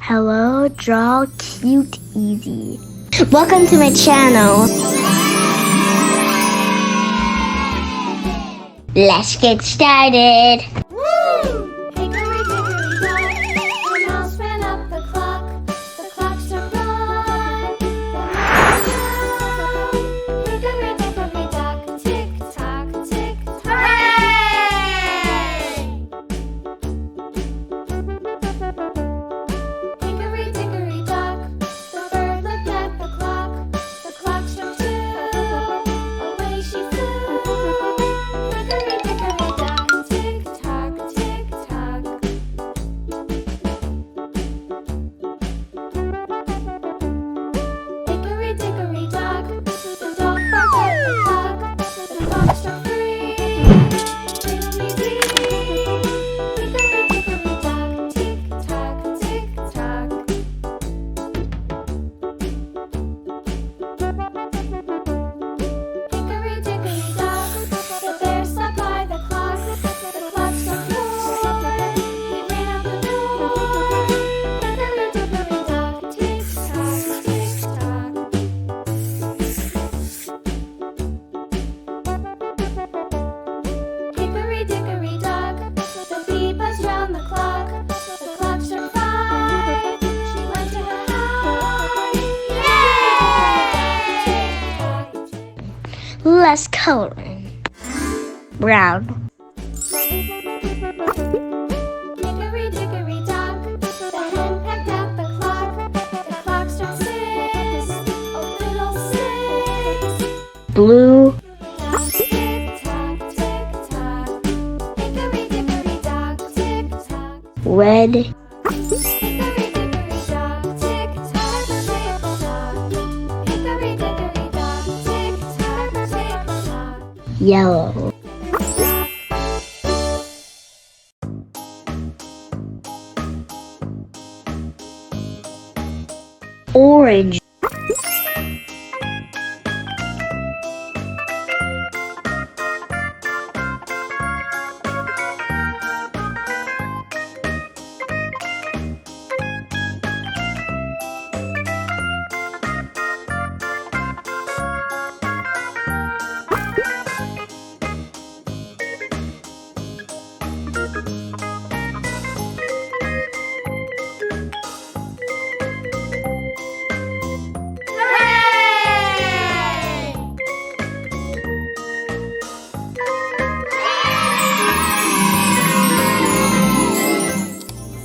Hello, Draw Cute Easy. Welcome to my channel. Let's get started. Less coloring. Brown. Hickory dickory dock, the hen pecked at the clock. The clock struck 6, oh little 6. Blue. Tick tock, tick tock. Hickory dickory dock, tick tock. Red. Hickory dickory dock, tick tock, tick tock. Hickory dickory dock, tick tock, tick tock. Yellow. Orange.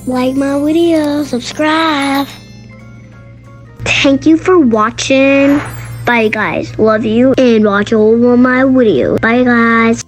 Like my video, subscribe. Thank you for watching. Bye guys, love you and watch all of my videos. Bye guys.